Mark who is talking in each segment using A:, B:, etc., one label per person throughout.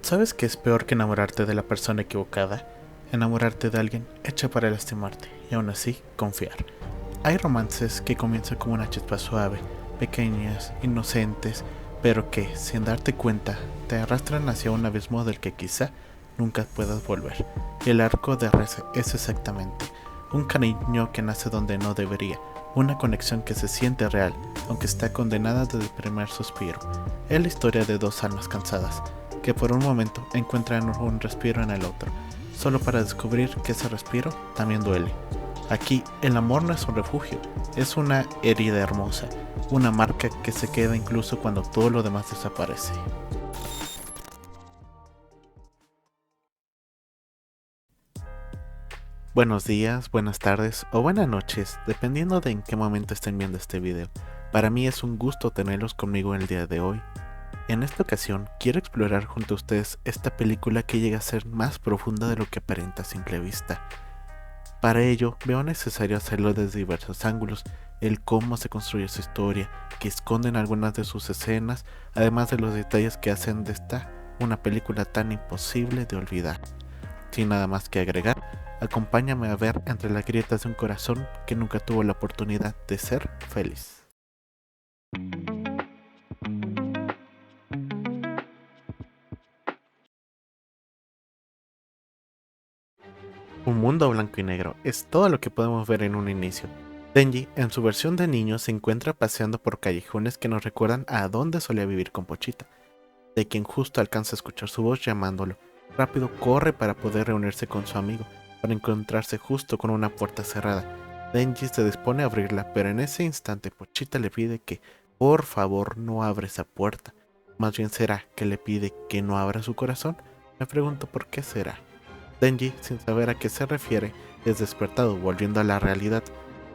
A: ¿Sabes qué es peor que enamorarte de la persona equivocada? Enamorarte de alguien hecho para lastimarte y aún así confiar. Hay romances que comienzan como una chispa suave, pequeñas, inocentes, pero que, sin darte cuenta, te arrastran hacia un abismo del que quizá nunca puedas volver. Y el arco de Reze es exactamente un cariño que nace donde no debería, una conexión que se siente real, aunque está condenada desde el primer suspiro. Es la historia de dos almas cansadas, que por un momento encuentran un respiro en el otro, solo para descubrir que ese respiro también duele. Aquí el amor no es un refugio, es una herida hermosa, una marca que se queda incluso cuando todo lo demás desaparece. Buenos días, buenas tardes o buenas noches, dependiendo de en qué momento estén viendo este video. Para mí es un gusto tenerlos conmigo en el día de hoy. En esta ocasión quiero explorar junto a ustedes esta película que llega a ser más profunda de lo que aparenta a simple vista. Para ello veo necesario hacerlo desde diversos ángulos, el cómo se construye su historia, que esconden algunas de sus escenas, además de los detalles que hacen de esta una película tan imposible de olvidar. Sin nada más que agregar, acompáñame a ver entre las grietas de un corazón que nunca tuvo la oportunidad de ser feliz. Un mundo blanco y negro es todo lo que podemos ver en un inicio. Denji, en su versión de niño, se encuentra paseando por callejones que nos recuerdan a dónde solía vivir con Pochita, de quien justo alcanza a escuchar su voz llamándolo. Rápido corre para poder reunirse con su amigo, para encontrarse justo con una puerta cerrada. Denji se dispone a abrirla, pero en ese instante Pochita le pide que, por favor, no abra esa puerta. Más bien será que le pide que no abra su corazón. Me pregunto por qué será. Denji, sin saber a qué se refiere, es despertado, volviendo a la realidad.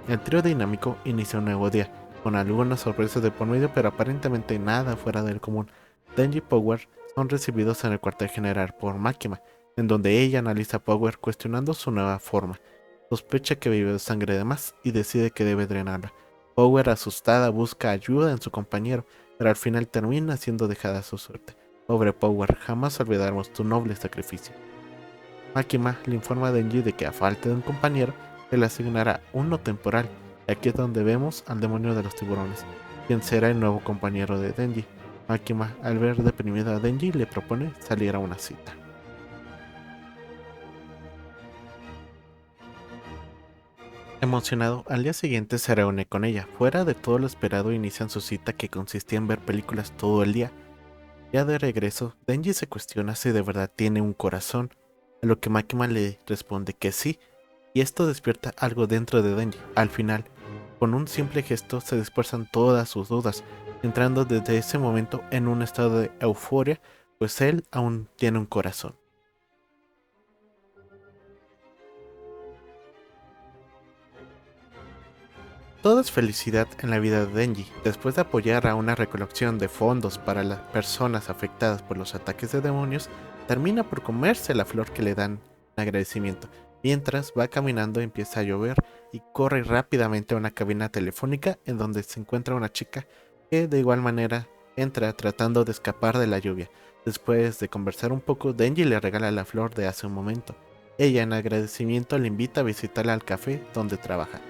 A: El trío dinámico inicia un nuevo día, con algunas sorpresas de por medio, pero aparentemente nada fuera del común. Denji y Power son recibidos en el cuartel general por Makima, en donde ella analiza a Power cuestionando su nueva forma. Sospecha que vive de sangre de más y decide que debe drenarla. Power, asustada, busca ayuda en su compañero, pero al final termina siendo dejada a su suerte. Pobre Power, jamás olvidaremos tu noble sacrificio. Makima le informa a Denji de que a falta de un compañero, se le asignará uno temporal, y aquí es donde vemos al demonio de los tiburones, quien será el nuevo compañero de Denji. Makima, al ver deprimido a Denji, le propone salir a una cita. Emocionado, al día siguiente se reúne con ella. Fuera de todo lo esperado, inician su cita que consistía en ver películas todo el día. Ya de regreso, Denji se cuestiona si de verdad tiene un corazón, a lo que Makima le responde que sí, y esto despierta algo dentro de Denji. Al final, con un simple gesto se dispersan todas sus dudas, entrando desde ese momento en un estado de euforia, pues él aún tiene un corazón. Todo es felicidad en la vida de Denji. Después de apoyar a una recolección de fondos para las personas afectadas por los ataques de demonios, termina por comerse la flor que le dan en agradecimiento. Mientras va caminando empieza a llover y corre rápidamente a una cabina telefónica en donde se encuentra una chica que de igual manera entra tratando de escapar de la lluvia. Después de conversar un poco, Denji le regala la flor de hace un momento. Ella en agradecimiento le invita a visitarla al café donde trabaja.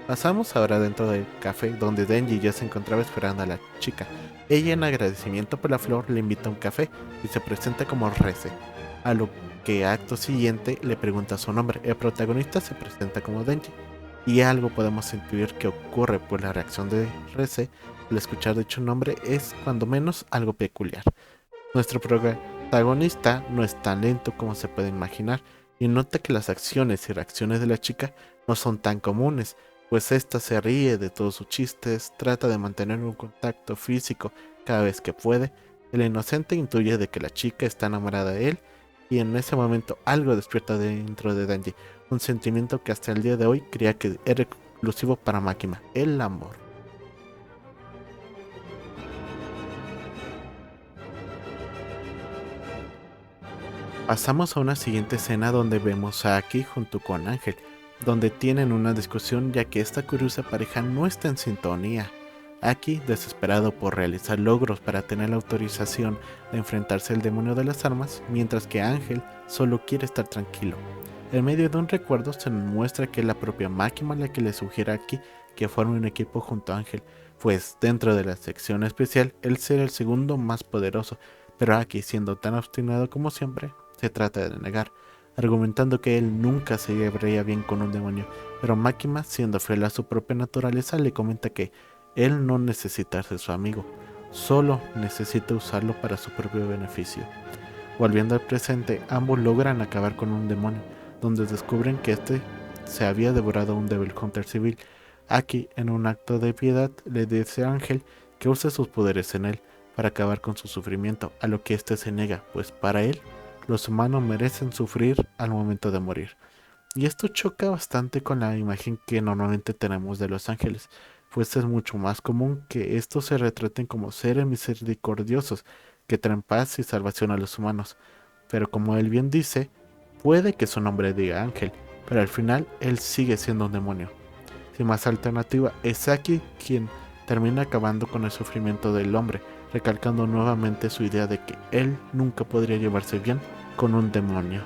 A: Pasamos ahora dentro del café donde Denji ya se encontraba esperando a la chica. Ella en agradecimiento por la flor le invita a un café y se presenta como Reze, a lo que acto siguiente le pregunta su nombre. El protagonista se presenta como Denji y algo podemos intuir que ocurre por la reacción de Reze al escuchar dicho nombre es cuando menos algo peculiar. Nuestro protagonista no es tan lento como se puede imaginar y nota que las acciones y reacciones de la chica no son tan comunes, pues ésta se ríe de todos sus chistes, trata de mantener un contacto físico cada vez que puede. El inocente intuye de que la chica está enamorada de él y en ese momento algo despierta dentro de Denji, un sentimiento que hasta el día de hoy creía que era exclusivo para Makima, el amor. Pasamos a una siguiente escena donde vemos a Aki junto con Ángel, donde tienen una discusión ya que esta curiosa pareja no está en sintonía. Aki, desesperado por realizar logros para tener la autorización de enfrentarse al demonio de las armas, mientras que Ángel solo quiere estar tranquilo. En medio de un recuerdo se nos muestra que es la propia Máquina la que le sugiere a Aki que forme un equipo junto a Ángel, pues dentro de la sección especial él será el segundo más poderoso, pero Aki, siendo tan obstinado como siempre, se trata de negar, argumentando que él nunca se llevaría bien con un demonio, pero Máquina, siendo fiel a su propia naturaleza, le comenta que él no necesita ser su amigo, solo necesita usarlo para su propio beneficio. Volviendo al presente, ambos logran acabar con un demonio, donde descubren que este se había devorado a un Devil Hunter civil. Aki, en un acto de piedad, le dice a Ángel que use sus poderes en él para acabar con su sufrimiento, a lo que éste se niega, pues para él, los humanos merecen sufrir al momento de morir. Y esto choca bastante con la imagen que normalmente tenemos de los ángeles, pues es mucho más común que estos se retraten como seres misericordiosos que traen paz y salvación a los humanos. Pero como él bien dice, puede que su nombre diga ángel, pero al final él sigue siendo un demonio. Sin más alternativa, es Aki quien termina acabando con el sufrimiento del hombre, recalcando nuevamente su idea de que él nunca podría llevarse bien con un demonio.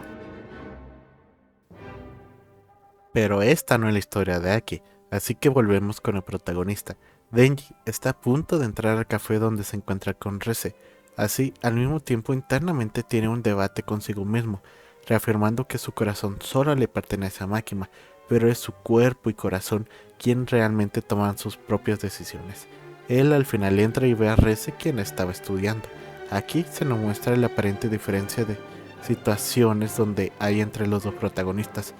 A: Pero esta no es la historia de Aki, así que volvemos con el protagonista. Denji está a punto de entrar al café donde se encuentra con Reze. Así, al mismo tiempo internamente tiene un debate consigo mismo, reafirmando que su corazón solo le pertenece a Máquina, pero es su cuerpo y corazón quien realmente toman sus propias decisiones. Él al final entra y ve a Reze quien estaba estudiando. Aquí se nos muestra la aparente diferencia de situaciones donde hay entre los dos protagonistas.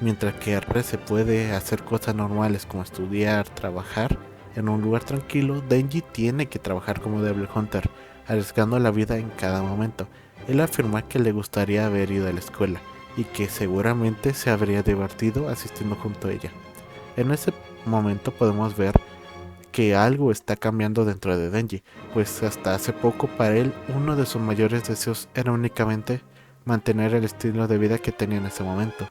A: Mientras que Reze puede hacer cosas normales como estudiar, trabajar en un lugar tranquilo, Denji tiene que trabajar como Devil Hunter, arriesgando la vida en cada momento. Él afirma que le gustaría haber ido a la escuela y que seguramente se habría divertido asistiendo junto a ella. En ese momento podemos ver que algo está cambiando dentro de Denji, pues hasta hace poco para él uno de sus mayores deseos era únicamente mantener el estilo de vida que tenía en ese momento.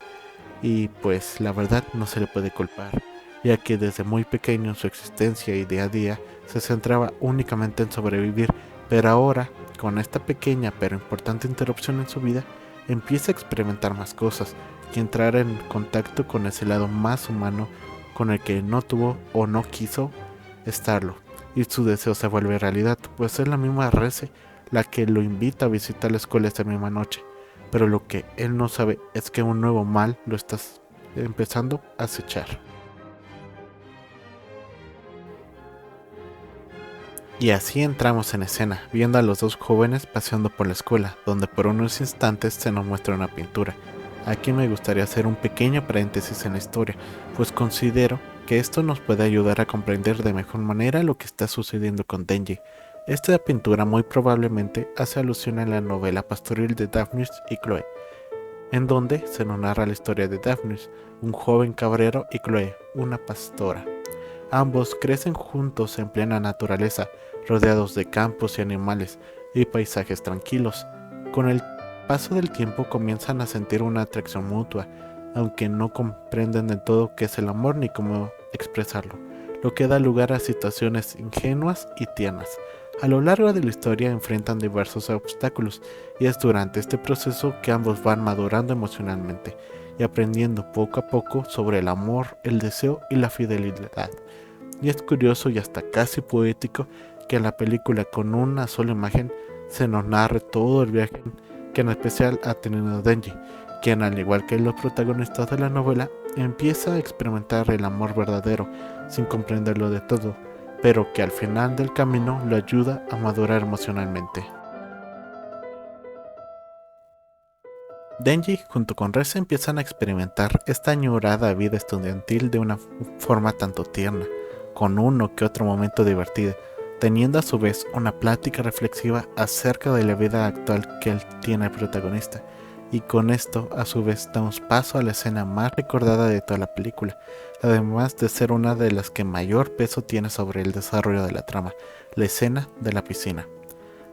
A: Y pues la verdad no se le puede culpar, ya que desde muy pequeño su existencia y día a día se centraba únicamente en sobrevivir, pero ahora, con esta pequeña pero importante interrupción en su vida, empieza a experimentar más cosas y entrar en contacto con ese lado más humano con el que no tuvo o no quiso estarlo, y su deseo se vuelve realidad, pues es la misma Reze la que lo invita a visitar la escuela esa misma noche. Pero lo que él no sabe es que un nuevo mal lo está empezando a acechar. Y así entramos en escena, viendo a los dos jóvenes paseando por la escuela, donde por unos instantes se nos muestra una pintura. Aquí me gustaría hacer un pequeño paréntesis en la historia, pues considero que esto nos puede ayudar a comprender de mejor manera lo que está sucediendo con Denji. Esta pintura muy probablemente hace alusión a la novela pastoril de Daphnis y Chloe, en donde se nos narra la historia de Daphnis, un joven cabrero, y Chloe, una pastora. Ambos crecen juntos en plena naturaleza, rodeados de campos y animales y paisajes tranquilos. Con el paso del tiempo comienzan a sentir una atracción mutua, aunque no comprenden del todo qué es el amor ni cómo expresarlo, lo que da lugar a situaciones ingenuas y tiernas. A lo largo de la historia enfrentan diversos obstáculos y es durante este proceso que ambos van madurando emocionalmente y aprendiendo poco a poco sobre el amor, el deseo y la fidelidad. Y es curioso y hasta casi poético que en la película con una sola imagen se nos narre todo el viaje que en especial ha tenido Denji, quien al igual que los protagonistas de la novela empieza a experimentar el amor verdadero sin comprenderlo de todo, pero que al final del camino lo ayuda a madurar emocionalmente. Denji junto con Reze empiezan a experimentar esta añorada vida estudiantil de una forma tanto tierna, con uno que otro momento divertido, teniendo a su vez una plática reflexiva acerca de la vida actual que él tiene el protagonista. Y con esto a su vez damos paso a la escena más recordada de toda la película, además de ser una de las que mayor peso tiene sobre el desarrollo de la trama, la escena de la piscina.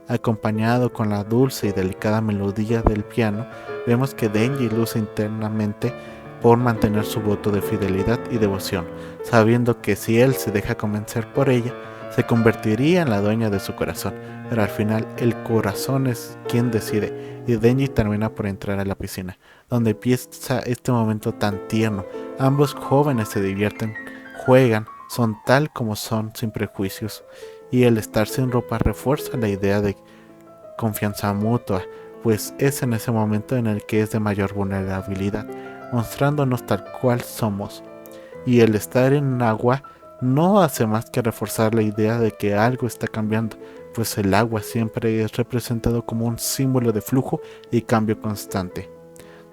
A: Acompañado con la dulce y delicada melodía del piano, vemos que Denji luce internamente por mantener su voto de fidelidad y devoción, sabiendo que si él se deja convencer por ella, se convertiría en la dueña de su corazón, pero al final el corazón es quien decide y Denji termina por entrar a la piscina, donde empieza este momento tan tierno. Ambos jóvenes se divierten, juegan, son tal como son sin prejuicios y el estar sin ropa refuerza la idea de confianza mutua, pues es en ese momento en el que es de mayor vulnerabilidad, mostrándonos tal cual somos. Y el estar en agua no hace más que reforzar la idea de que algo está cambiando, pues el agua siempre es representado como un símbolo de flujo y cambio constante.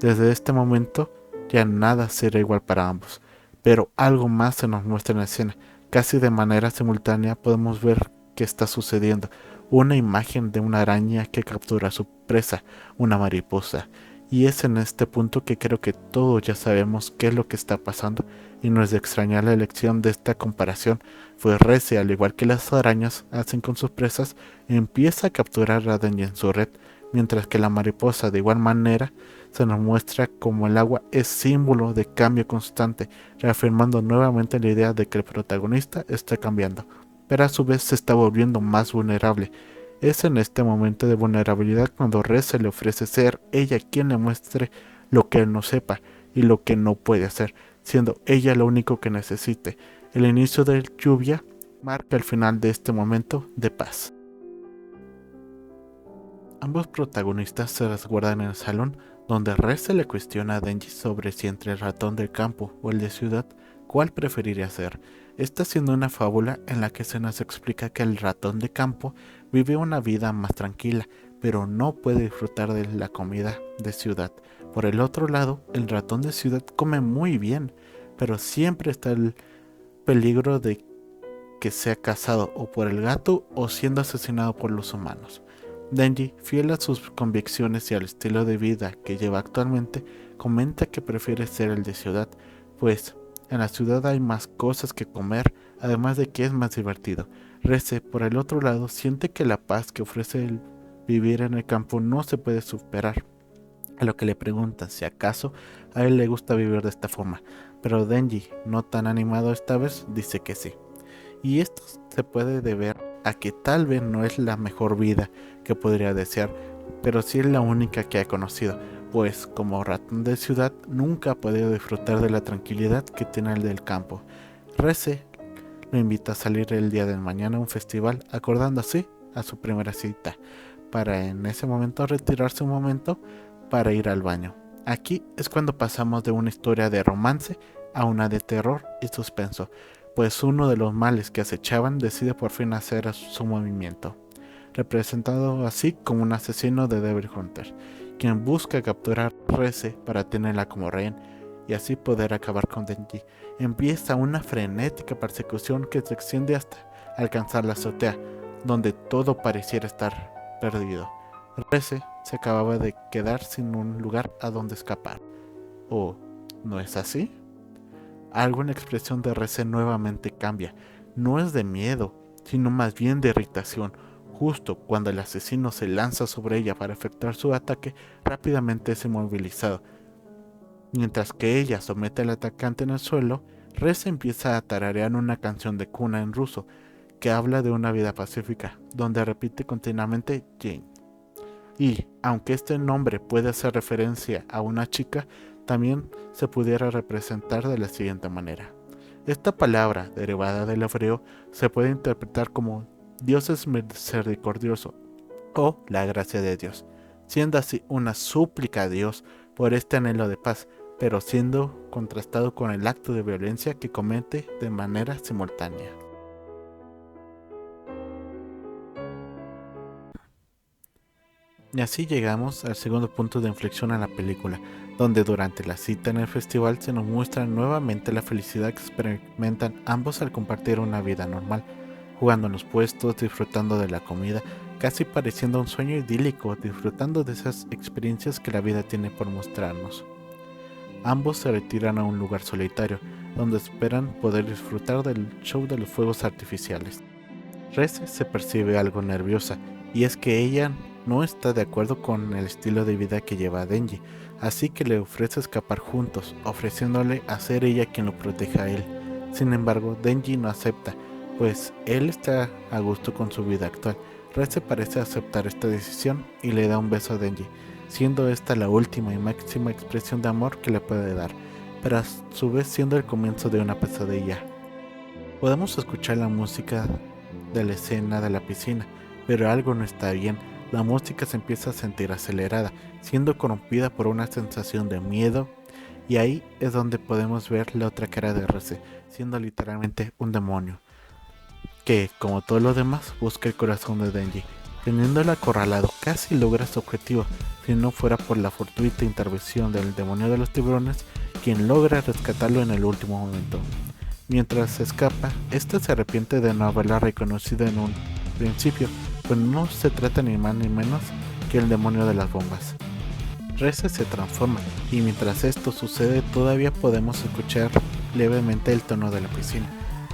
A: Desde este momento ya nada será igual para ambos, pero algo más se nos muestra en la escena. Casi de manera simultánea podemos ver qué está sucediendo. Una imagen de una araña que captura a su presa, una mariposa. Y es en este punto que creo que todos ya sabemos qué es lo que está pasando y no es de extrañar la elección de esta comparación, pues Reze, al igual que las arañas hacen con sus presas, empieza a capturar a Denji en su red, mientras que la mariposa de igual manera se nos muestra como el agua es símbolo de cambio constante, reafirmando nuevamente la idea de que el protagonista está cambiando, pero a su vez se está volviendo más vulnerable. Es en este momento de vulnerabilidad cuando Reze le ofrece ser ella quien le muestre lo que él no sepa y lo que no puede hacer, siendo ella lo único que necesite. El inicio de lluvia marca el final de este momento de paz. Ambos protagonistas se resguardan en el salón, donde Reze le cuestiona a Denji sobre si entre el ratón del campo o el de ciudad, cuál preferiría ser. Esta siendo una fábula en la que se nos explica que el ratón de campo vive una vida más tranquila, pero no puede disfrutar de la comida de ciudad. Por el otro lado, el ratón de ciudad come muy bien, pero siempre está el peligro de que sea cazado o por el gato o siendo asesinado por los humanos. Denji, fiel a sus convicciones y al estilo de vida que lleva actualmente, comenta que prefiere ser el de ciudad, pues en la ciudad hay más cosas que comer, además de que es más divertido. Reze, por el otro lado, siente que la paz que ofrece el vivir en el campo no se puede superar, a lo que le preguntan si acaso a él le gusta vivir de esta forma, pero Denji, no tan animado esta vez, dice que sí. Y esto se puede deber a que tal vez no es la mejor vida que podría desear, pero sí es la única que ha conocido, pues como ratón de ciudad nunca ha podido disfrutar de la tranquilidad que tiene el del campo. Reze lo invita a salir el día de mañana a un festival, acordando así a su primera cita, para en ese momento retirarse un momento para ir al baño. Aquí es cuando pasamos de una historia de romance a una de terror y suspenso, pues uno de los males que acechaban decide por fin hacer su movimiento, representado así como un asesino de Devil Hunter, quien busca capturar a Reze para tenerla como rehén y así poder acabar con Denji. Empieza una frenética persecución que se extiende hasta alcanzar la azotea, donde todo pareciera estar perdido. Reze se acababa de quedar sin un lugar a donde escapar. ¿O no es así? Algo en la expresión de Reze nuevamente cambia. No es de miedo, sino más bien de irritación. Justo cuando el asesino se lanza sobre ella para efectuar su ataque, rápidamente es inmovilizado. Mientras que ella somete al atacante en el suelo, Reze empieza a tararear una canción de cuna en ruso que habla de una vida pacífica, donde repite continuamente Jane. Y, aunque este nombre puede hacer referencia a una chica, también se pudiera representar de la siguiente manera. Esta palabra, derivada del hebreo, se puede interpretar como Dios es misericordioso o la gracia de Dios, siendo así una súplica a Dios por este anhelo de paz, pero siendo contrastado con el acto de violencia que comete de manera simultánea. Y así llegamos al segundo punto de inflexión en la película, donde durante la cita en el festival se nos muestra nuevamente la felicidad que experimentan ambos al compartir una vida normal, jugando en los puestos, disfrutando de la comida, casi pareciendo un sueño idílico, disfrutando de esas experiencias que la vida tiene por mostrarnos. Ambos se retiran a un lugar solitario, donde esperan poder disfrutar del show de los fuegos artificiales. Reze se percibe algo nerviosa, y es que ella no está de acuerdo con el estilo de vida que lleva Denji, así que le ofrece escapar juntos, ofreciéndole a ser ella quien lo proteja a él. Sin embargo, Denji no acepta, pues él está a gusto con su vida actual. Reze parece aceptar esta decisión y le da un beso a Denji, siendo esta la última y máxima expresión de amor que le puede dar, pero a su vez siendo el comienzo de una pesadilla. Podemos escuchar la música de la escena de la piscina, pero algo no está bien. La música se empieza a sentir acelerada, siendo corrompida por una sensación de miedo, y ahí es donde podemos ver la otra cara de Reze, siendo literalmente un demonio, que, como todo lo demás, busca el corazón de Denji. Teniéndolo acorralado, casi logra su objetivo, si no fuera por la fortuita intervención del demonio de los tiburones, quien logra rescatarlo en el último momento. Mientras escapa, este se arrepiente de no haberla reconocido en un principio, pues no se trata ni más ni menos que el demonio de las bombas. Reze se transforma, y mientras esto sucede todavía podemos escuchar levemente el tono de la piscina,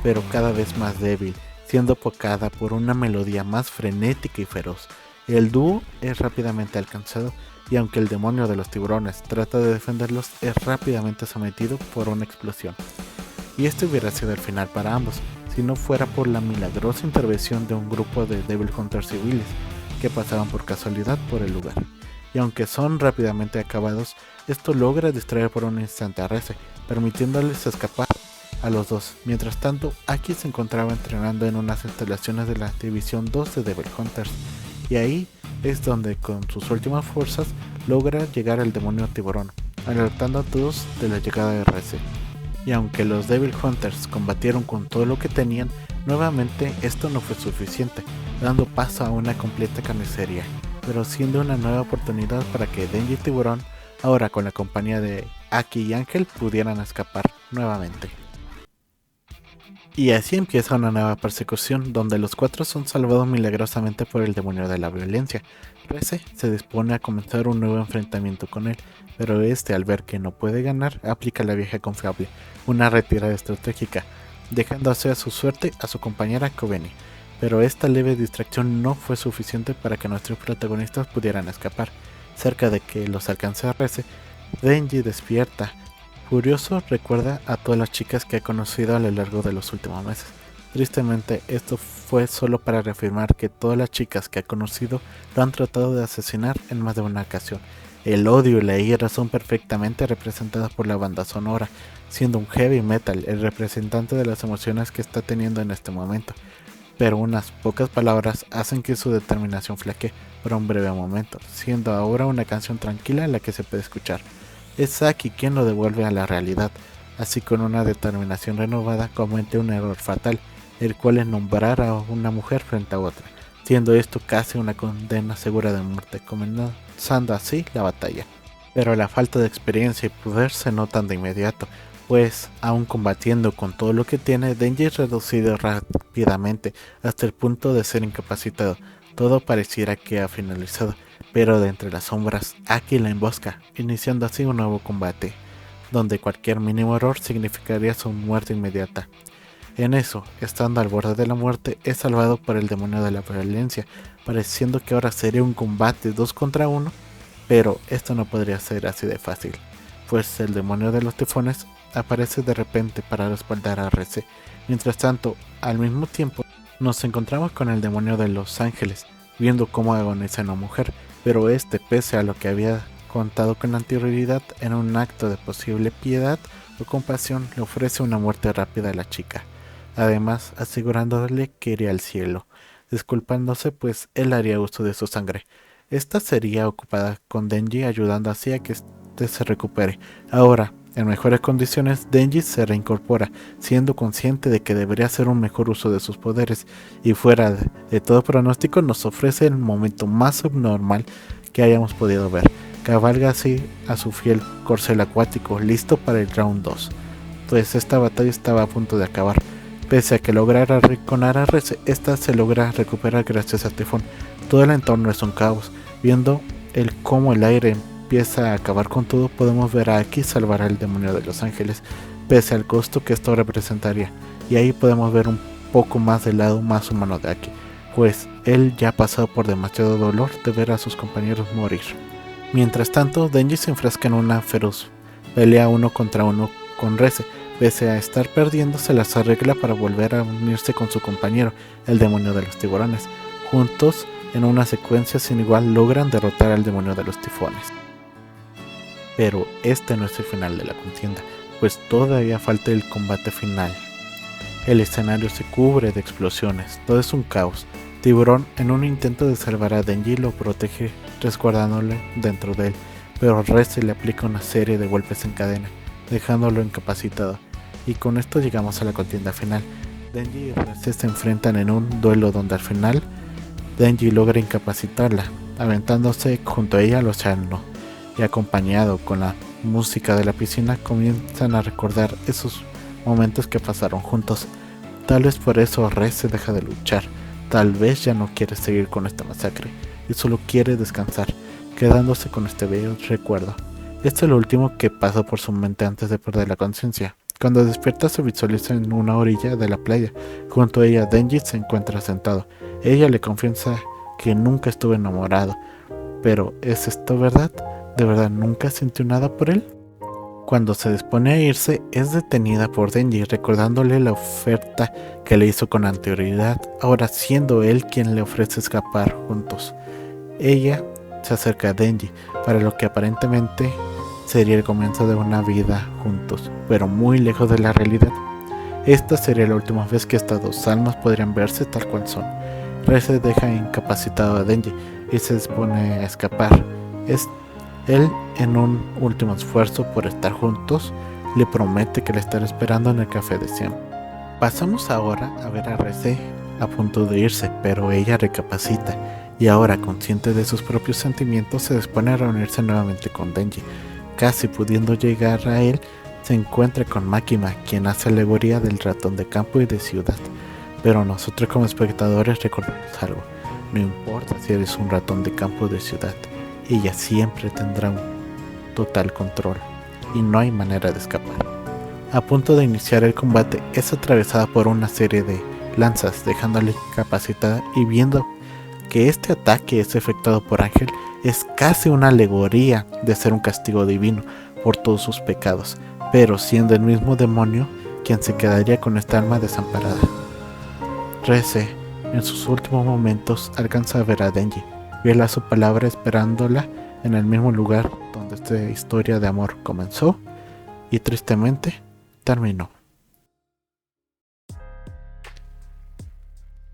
A: pero cada vez más débil, siendo opacada por una melodía más frenética y feroz. El dúo es rápidamente alcanzado, y aunque el demonio de los tiburones trata de defenderlos, es rápidamente sometido por una explosión. Y este hubiera sido el final para ambos, si no fuera por la milagrosa intervención de un grupo de Devil Hunters civiles que pasaban por casualidad por el lugar. Y aunque son rápidamente acabados, esto logra distraer por un instante a Reze, permitiéndoles escapar a los dos. Mientras tanto, Aki se encontraba entrenando en unas instalaciones de la División 2 de Devil Hunters, y ahí es donde con sus últimas fuerzas logra llegar al demonio tiburón, alertando a todos de la llegada de Reze. Y aunque los Devil Hunters combatieron con todo lo que tenían, nuevamente esto no fue suficiente, dando paso a una completa carnicería, pero siendo una nueva oportunidad para que Denji y Tiburón, ahora con la compañía de Aki y Ángel, pudieran escapar nuevamente. Y así empieza una nueva persecución, donde los cuatro son salvados milagrosamente por el demonio de la violencia. Reze se dispone a comenzar un nuevo enfrentamiento con él, pero este, al ver que no puede ganar, aplica la vieja confiable, una retirada estratégica, dejando así a su suerte a su compañera Kobeni. Pero esta leve distracción no fue suficiente para que nuestros protagonistas pudieran escapar. Cerca de que los alcance a Reze, Denji despierta. Furioso, recuerda a todas las chicas que ha conocido a lo largo de los últimos meses. Tristemente, esto fue solo para reafirmar que todas las chicas que ha conocido lo han tratado de asesinar en más de una ocasión. El odio y la ira son perfectamente representadas por la banda sonora, siendo un heavy metal el representante de las emociones que está teniendo en este momento. Pero unas pocas palabras hacen que su determinación flaquee por un breve momento, siendo ahora una canción tranquila en la que se puede escuchar. Es Saki quien lo devuelve a la realidad, así con una determinación renovada comete un error fatal, el cual es nombrar a una mujer frente a otra, siendo esto casi una condena segura de muerte, comenzando así la batalla. Pero la falta de experiencia y poder se notan de inmediato, pues aún combatiendo con todo lo que tiene, Denji es reducido rápidamente hasta el punto de ser incapacitado. Todo pareciera que ha finalizado, pero de entre las sombras, Aki la embosca, iniciando así un nuevo combate, donde cualquier mínimo error significaría su muerte inmediata. En eso, estando al borde de la muerte, es salvado por el demonio de la violencia, pareciendo que ahora sería un combate 2 contra 1, pero esto no podría ser así de fácil, pues el demonio de los tifones aparece de repente para respaldar a Reze. Mientras tanto, al mismo tiempo, nos encontramos con el demonio de los ángeles, viendo cómo agoniza una mujer, pero este, pese a lo que había contado con anterioridad, en un acto de posible piedad o compasión, le ofrece una muerte rápida a la chica, además asegurándole que iría al cielo, disculpándose pues él haría uso de su sangre. Esta sería ocupada con Denji, ayudando así a que este se recupere. Ahora, en mejores condiciones, Denji se reincorpora, siendo consciente de que debería hacer un mejor uso de sus poderes, y fuera de todo pronóstico nos ofrece el momento más subnormal que hayamos podido ver. Cabalga así a su fiel corcel acuático, listo para el round 2, pues esta batalla estaba a punto de acabar. Pese a que lograra arrinconar a Reze, esta se logra recuperar gracias a Tifón. Todo el entorno es un caos, viendo cómo el aire empieza a acabar con todo, podemos ver a Aki salvar al demonio de los ángeles, pese al costo que esto representaría, y ahí podemos ver un poco más del lado más humano de Aki, pues él ya ha pasado por demasiado dolor de ver a sus compañeros morir. Mientras tanto, Denji se enfrasca en una feroz pelea 1 contra 1 con Reze, Pese a estar perdiendo, se las arregla para volver a unirse con su compañero, el demonio de los tiburones. Juntos, en una secuencia sin igual, logran derrotar al demonio de los tifones. Pero este no es el final de la contienda, pues todavía falta el combate final. El escenario se cubre de explosiones, todo es un caos. Tiburón, en un intento de salvar a Denji, lo protege resguardándole dentro de él, pero Reze le aplica una serie de golpes en cadena, dejándolo incapacitado. Y con esto llegamos a la contienda final. Denji y Reze se enfrentan en un duelo donde al final Denji logra incapacitarla, aventándose junto a ella al océano, y acompañado con la música de la piscina comienzan a recordar esos momentos que pasaron juntos. Tal vez por eso Reze deja de luchar, tal vez ya no quiere seguir con esta masacre y solo quiere descansar, quedándose con este bello recuerdo. Esto es lo último que pasa por su mente antes de perder la conciencia. Cuando despierta se visualiza en una orilla de la playa. Junto a ella Denji se encuentra sentado. Ella le confiesa que nunca estuvo enamorado. Pero ¿es esto verdad? ¿De verdad nunca sintió nada por él? Cuando se dispone a irse, es detenida por Denji, recordándole la oferta que le hizo con anterioridad, ahora siendo él quien le ofrece escapar juntos. Ella se acerca a Denji, para lo que aparentemente sería el comienzo de una vida juntos, pero muy lejos de la realidad. Esta sería la última vez que estas dos almas podrían verse tal cual son. Reze deja incapacitado a Denji y se dispone a escapar. Él, en un último esfuerzo por estar juntos, le promete que la estará esperando en el café de siempre. Pasamos ahora a ver a Reze a punto de irse, pero ella recapacita y ahora, consciente de sus propios sentimientos, se dispone a reunirse nuevamente con Denji. Casi pudiendo llegar a él, se encuentra con Makima, quien hace alegoría del ratón de campo y de ciudad. Pero nosotros como espectadores recordamos algo: no importa si eres un ratón de campo o de ciudad, ella siempre tendrá un total control y no hay manera de escapar. A punto de iniciar el combate, es atravesada por una serie de lanzas, dejándola incapacitada, y viendo que este ataque es efectuado por Ángel, es casi una alegoría de ser un castigo divino por todos sus pecados, pero siendo el mismo demonio quien se quedaría con esta alma desamparada. Reze, en sus últimos momentos, alcanza a ver a Denji, vela su palabra esperándola en el mismo lugar donde esta historia de amor comenzó y tristemente terminó.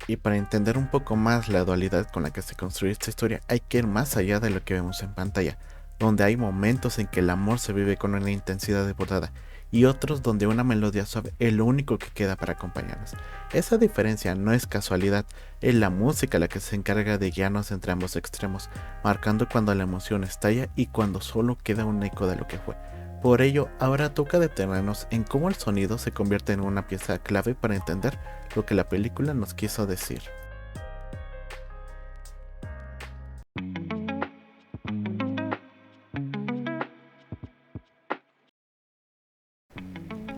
A: Y para entender un poco más la dualidad con la que se construye esta historia, hay que ir más allá de lo que vemos en pantalla, donde hay momentos en que el amor se vive con una intensidad desbordada y otros donde una melodía suave es lo único que queda para acompañarnos. Esa diferencia no es casualidad, es la música la que se encarga de guiarnos entre ambos extremos, marcando cuando la emoción estalla y cuando solo queda un eco de lo que fue. Por ello, ahora toca detenernos en cómo el sonido se convierte en una pieza clave para entender lo que la película nos quiso decir.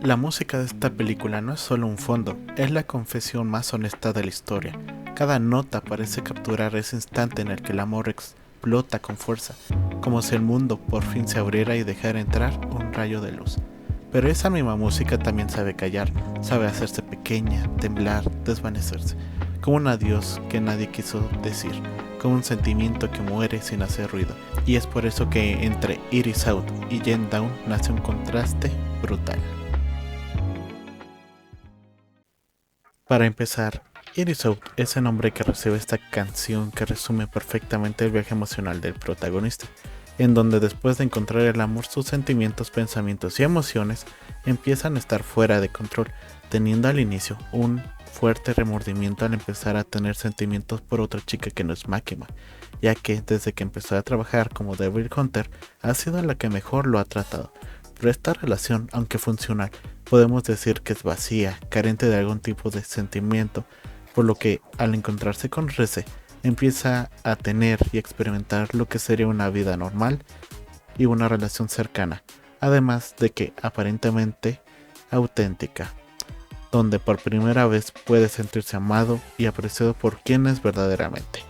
A: La música de esta película no es solo un fondo, es la confesión más honesta de la historia. Cada nota parece capturar ese instante en el que el amor explota con fuerza, como si el mundo por fin se abriera y dejara entrar un rayo de luz. Pero esa misma música también sabe callar, sabe hacerse pequeña, temblar, desvanecerse, como un adiós que nadie quiso decir, como un sentimiento que muere sin hacer ruido. Y es por eso que entre Iris Out y Jen Down nace un contraste brutal. Para empezar, Iris Out es el nombre que recibe esta canción que resume perfectamente el viaje emocional del protagonista, en donde después de encontrar el amor, sus sentimientos, pensamientos y emociones empiezan a estar fuera de control, teniendo al inicio un fuerte remordimiento al empezar a tener sentimientos por otra chica que no es Makima, ya que desde que empezó a trabajar como Devil Hunter ha sido la que mejor lo ha tratado. Pero esta relación, aunque funcional, podemos decir que es vacía, carente de algún tipo de sentimiento, por lo que al encontrarse con Reze, empieza a tener y experimentar lo que sería una vida normal y una relación cercana, además de que aparentemente auténtica, donde por primera vez puede sentirse amado y apreciado por quien es verdaderamente.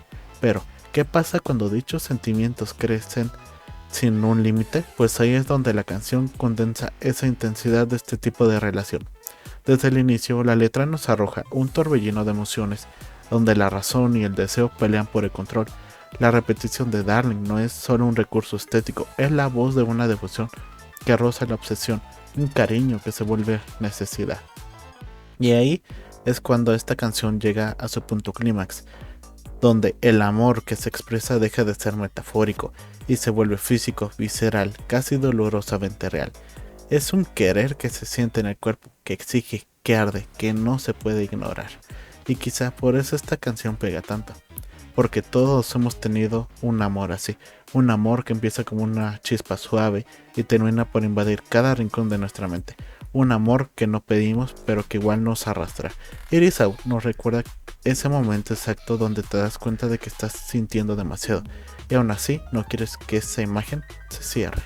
A: Pero, ¿qué pasa cuando dichos sentimientos crecen sin un límite, pues ahí es donde la canción condensa esa intensidad de este tipo de relación. Desde el inicio, la letra nos arroja un torbellino de emociones, donde la razón y el deseo pelean por el control. La repetición de Darling no es solo un recurso estético, es la voz de una devoción que roza la obsesión, un cariño que se vuelve necesidad. Y ahí es cuando esta canción llega a su punto clímax, donde el amor que se expresa deja de ser metafórico y se vuelve físico, visceral, casi dolorosamente real. Es un querer que se siente en el cuerpo, que exige, que arde, que no se puede ignorar. Y quizá por eso esta canción pega tanto, porque todos hemos tenido un amor así, un amor que empieza como una chispa suave y termina por invadir cada rincón de nuestra mente. Un amor que no pedimos, pero que igual nos arrastra. Iris Out nos recuerda ese momento exacto donde te das cuenta de que estás sintiendo demasiado, y aún así no quieres que esa imagen se cierre.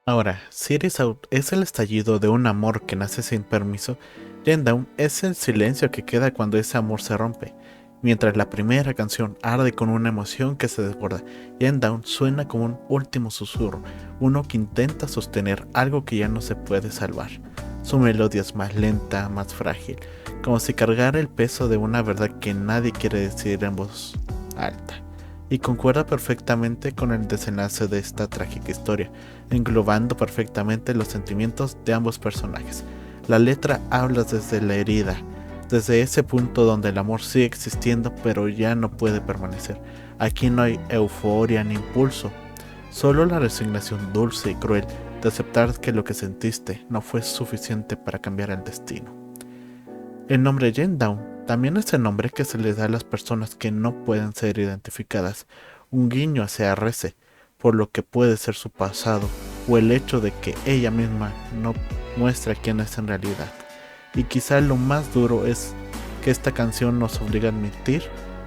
A: Ahora, si Iris Out es el estallido de un amor que nace sin permiso, Jen Down es el silencio que queda cuando ese amor se rompe. Mientras la primera canción arde con una emoción que se desborda, Jen Down suena como un último susurro, uno que intenta sostener algo que ya no se puede salvar. Su melodía es más lenta, más frágil, como si cargara el peso de una verdad que nadie quiere decir en voz alta. Y concuerda perfectamente con el desenlace de esta trágica historia, englobando perfectamente los sentimientos de ambos personajes. La letra habla desde la herida, desde ese punto donde el amor sigue existiendo pero ya no puede permanecer. Aquí no hay euforia ni impulso, solo la resignación dulce y cruel de aceptar que lo que sentiste no fue suficiente para cambiar el destino. El nombre Jen Down también es el nombre que se le da a las personas que no pueden ser identificadas, un guiño hacia Rese, por lo que puede ser su pasado, o el hecho de que ella misma no muestra quién es en realidad. Y quizá lo más duro es que esta canción nos obliga a admitir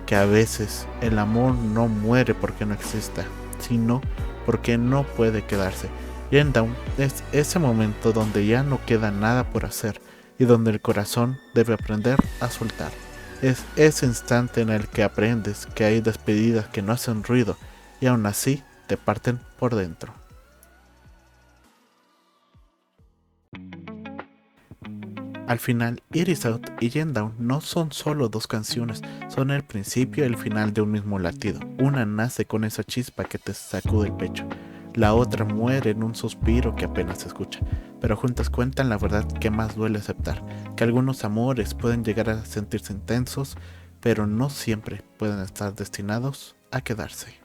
A: que a veces el amor no muere porque no exista, sino porque no puede quedarse. Jen Down es ese momento donde ya no queda nada por hacer y donde el corazón debe aprender a soltar. Es ese instante en el que aprendes que hay despedidas que no hacen ruido y aún así te parten por dentro. Al final, Iris Out y Jen Down no son solo dos canciones, son el principio y el final de un mismo latido. Una nace con esa chispa que te sacude el pecho, la otra muere en un suspiro que apenas se escucha, pero juntas cuentan la verdad que más duele aceptar, que algunos amores pueden llegar a sentirse intensos, pero no siempre pueden estar destinados a quedarse.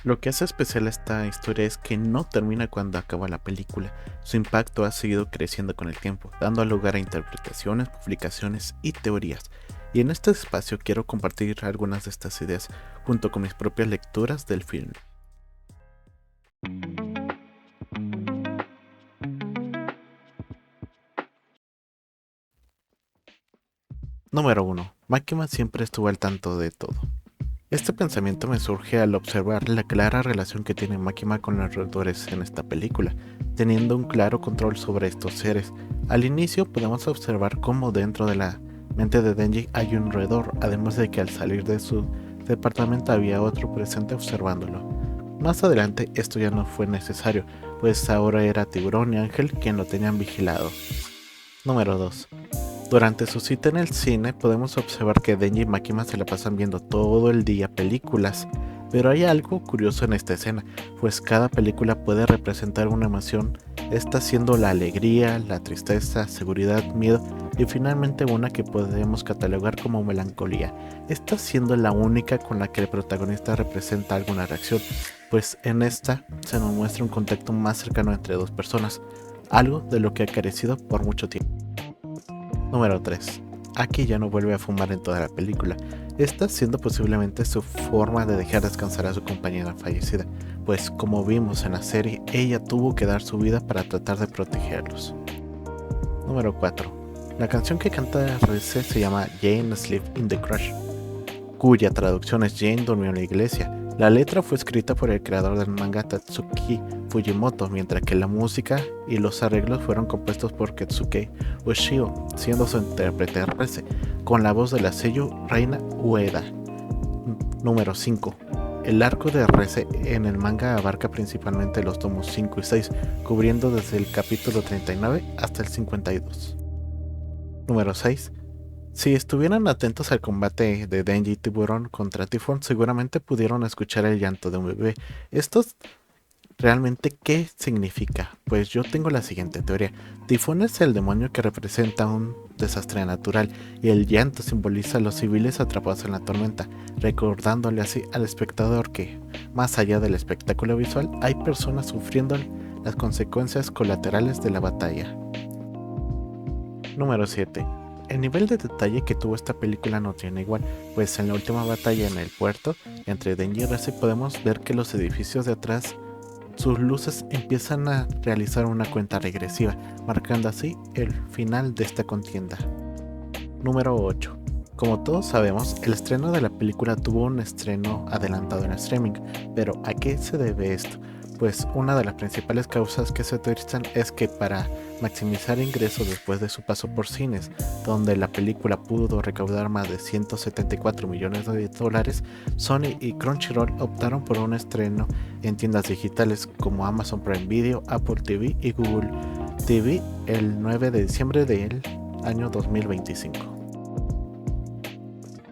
A: Lo que hace especial esta historia es que no termina cuando acaba la película. Su impacto ha seguido creciendo con el tiempo, dando lugar a interpretaciones, publicaciones y teorías. Y en este espacio quiero compartir algunas de estas ideas, junto con mis propias lecturas del film. Número 1. Makima siempre estuvo al tanto de todo. Este pensamiento me surge al observar la clara relación que tiene Makima con los roedores en esta película, teniendo un claro control sobre estos seres. Al inicio podemos observar cómo dentro de la mente de Denji hay un roedor, además de que al salir de su departamento había otro presente observándolo. Más adelante esto ya no fue necesario, pues ahora era Tiburón y Ángel quien lo tenían vigilado. Número 2. Durante su cita en el cine podemos observar que Denji y Makima se la pasan viendo todo el día películas, pero hay algo curioso en esta escena, pues cada película puede representar una emoción, esta siendo la alegría, la tristeza, seguridad, miedo y finalmente una que podemos catalogar como melancolía, esta siendo la única con la que el protagonista representa alguna reacción, pues en esta se nos muestra un contacto más cercano entre dos personas, algo de lo que ha carecido por mucho tiempo. Número 3. Aki ya no vuelve a fumar en toda la película, esta siendo posiblemente su forma de dejar descansar a su compañera fallecida, pues como vimos en la serie, ella tuvo que dar su vida para tratar de protegerlos. Número 4. La canción que canta Rese se llama Jane Sleep in the Crush, cuya traducción es Jane durmió en la iglesia. La letra fue escrita por el creador del manga Tatsuki Fujimoto, mientras que la música y los arreglos fueron compuestos por Ketsuke Ushio, siendo su intérprete Rese. con la voz de la seiyū Reina Ueda. Número 5. El arco de Reze en el manga abarca principalmente los tomos 5 y 6, cubriendo desde el capítulo 39 hasta el 52. Número 6. Si estuvieran atentos al combate de Denji Tiburón contra Tifón, seguramente pudieron escuchar el llanto de un bebé. Esto realmente, ¿qué significa? Pues yo tengo la siguiente teoría. Tifón es el demonio que representa un desastre natural y el llanto simboliza a los civiles atrapados en la tormenta, recordándole así al espectador que, más allá del espectáculo visual, hay personas sufriendo las consecuencias colaterales de la batalla. Número 7. El nivel de detalle que tuvo esta película no tiene igual, pues en la última batalla en el puerto entre Denji y Reze podemos ver que los edificios de atrás, sus luces empiezan a realizar una cuenta regresiva, marcando así el final de esta contienda. Número 8. Como todos sabemos, el estreno de la película tuvo un estreno adelantado en streaming, pero ¿a qué se debe esto? Pues una de las principales causas que se teorizan es que para maximizar ingresos después de su paso por cines, donde la película pudo recaudar más de 174 millones de dólares, Sony y Crunchyroll optaron por un estreno en tiendas digitales como Amazon Prime Video, Apple TV y Google TV el 9 de diciembre del año 2025.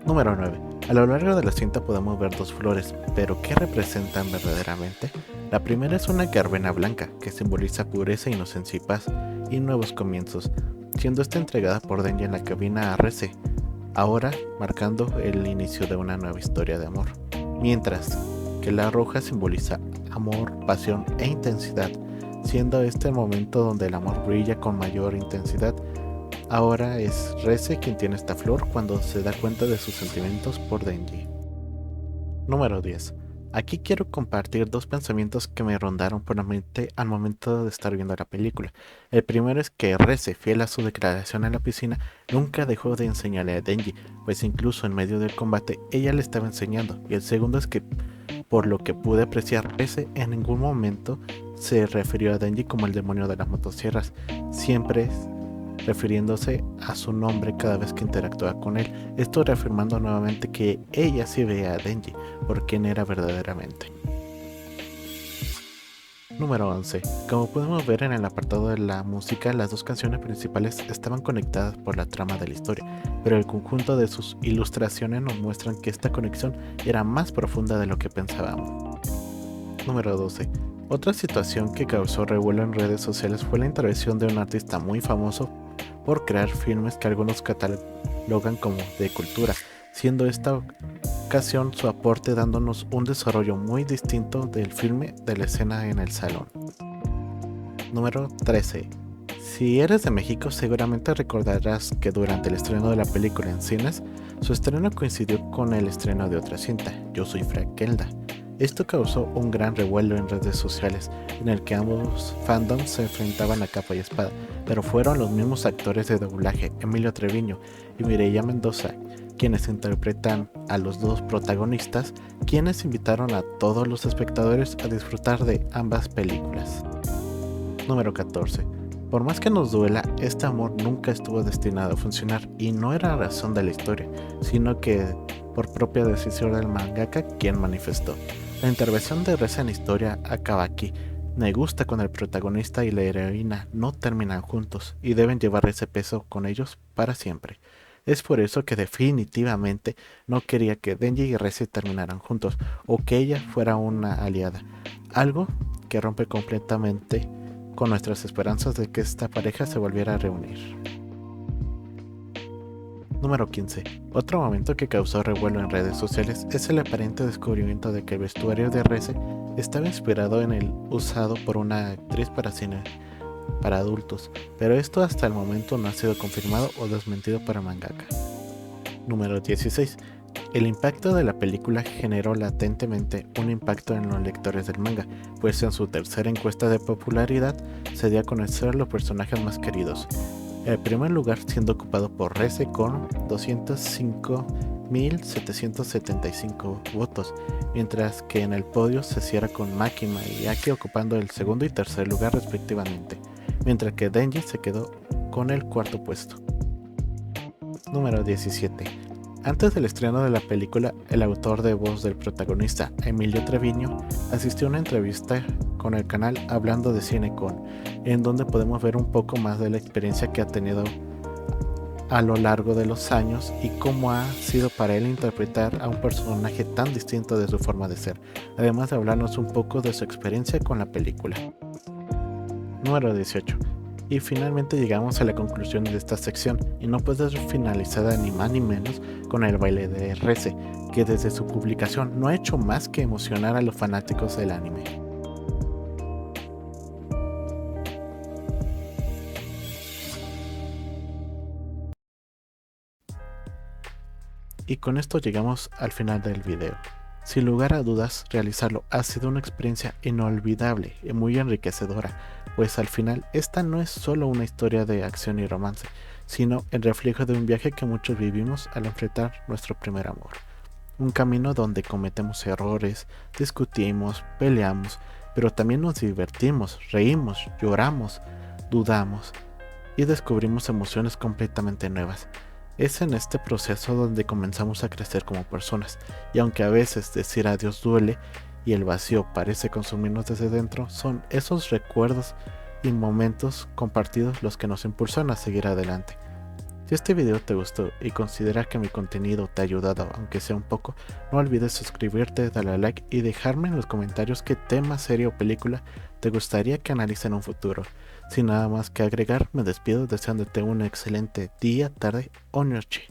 A: Número 9. A lo largo de la cinta podemos ver dos flores, pero ¿qué representan verdaderamente? La primera es una garbena blanca, que simboliza pureza, inocencia y paz, y nuevos comienzos, siendo esta entregada por Denji en la cabina a Reze, ahora marcando el inicio de una nueva historia de amor. Mientras que la roja simboliza amor, pasión e intensidad, siendo este el momento donde el amor brilla con mayor intensidad. Ahora es Reze quien tiene esta flor cuando se da cuenta de sus sentimientos por Denji. Número 10. Aquí quiero compartir dos pensamientos que me rondaron por la mente al momento de estar viendo la película. El primero es que Reze, fiel a su declaración en la piscina, nunca dejó de enseñarle a Denji, pues incluso en medio del combate ella le estaba enseñando. Y el segundo es que, por lo que pude apreciar, Reze en ningún momento se refirió a Denji como el demonio de las motosierras, siempre refiriéndose a su nombre cada vez que interactúa con él, esto reafirmando nuevamente que ella sí veía a Denji por quien era verdaderamente. Número 11. Como podemos ver en el apartado de la música, las dos canciones principales estaban conectadas por la trama de la historia, pero el conjunto de sus ilustraciones nos muestran que esta conexión era más profunda de lo que pensábamos. Número 12. Otra situación que causó revuelo en redes sociales fue la intervención de un artista muy famoso por crear filmes que algunos catalogan como de cultura, siendo esta ocasión su aporte dándonos un desarrollo muy distinto del filme de la escena en el salón. Número 13. Si eres de México, seguramente recordarás que durante el estreno de la película en cines, su estreno coincidió con el estreno de otra cinta, Yo soy Frakelda. Esto causó un gran revuelo en redes sociales, en el que ambos fandoms se enfrentaban a capa y espada, pero fueron los mismos actores de doblaje, Emilio Treviño y Mireia Mendoza, quienes interpretan a los dos protagonistas, quienes invitaron a todos los espectadores a disfrutar de ambas películas. Número 14. Por más que nos duela, este amor nunca estuvo destinado a funcionar y no era razón de la historia, sino que por propia decisión del mangaka quien manifestó. La intervención de Reze en la historia acaba aquí. Me gusta cuando el protagonista y la heroína no terminan juntos y deben llevar ese peso con ellos para siempre. Es por eso que definitivamente no quería que Denji y Reze terminaran juntos o que ella fuera una aliada, algo que rompe completamente con nuestras esperanzas de que esta pareja se volviera a reunir. Número 15. Otro momento que causó revuelo en redes sociales es el aparente descubrimiento de que el vestuario de Reze estaba inspirado en el usado por una actriz para cine para adultos, pero esto hasta el momento no ha sido confirmado o desmentido por el mangaka. Número 16. El impacto de la película generó latentemente un impacto en los lectores del manga, pues en su tercera encuesta de popularidad se dio a conocer los personajes más queridos. El primer lugar siendo ocupado por Reze con 205.775 votos, mientras que en el podio se cierra con Makima y Aki ocupando el segundo y tercer lugar respectivamente, mientras que Denji se quedó con el cuarto puesto. Número 17. Antes del estreno de la película, el autor de voz del protagonista, Emilio Treviño, asistió a una entrevista con el canal Hablando de Cine Con, en donde podemos ver un poco más de la experiencia que ha tenido a lo largo de los años y cómo ha sido para él interpretar a un personaje tan distinto de su forma de ser, además de hablarnos un poco de su experiencia con la película. Número 18. Y finalmente llegamos a la conclusión de esta sección, y no puede ser finalizada ni más ni menos con el baile de RC, que desde su publicación no ha hecho más que emocionar a los fanáticos del anime. Y con esto llegamos al final del video. Sin lugar a dudas, realizarlo ha sido una experiencia inolvidable y muy enriquecedora, pues al final esta no es solo una historia de acción y romance, sino el reflejo de un viaje que muchos vivimos al enfrentar nuestro primer amor. Un camino donde cometemos errores, discutimos, peleamos, pero también nos divertimos, reímos, lloramos, dudamos y descubrimos emociones completamente nuevas. Es en este proceso donde comenzamos a crecer como personas, y aunque a veces decir adiós duele y el vacío parece consumirnos desde dentro, son esos recuerdos y momentos compartidos los que nos impulsan a seguir adelante. Si este video te gustó y consideras que mi contenido te ha ayudado, aunque sea un poco, no olvides suscribirte, darle a like y dejarme en los comentarios qué tema, serie o película te gustaría que analice en un futuro. Sin nada más que agregar, me despido deseándote un excelente día, tarde o noche.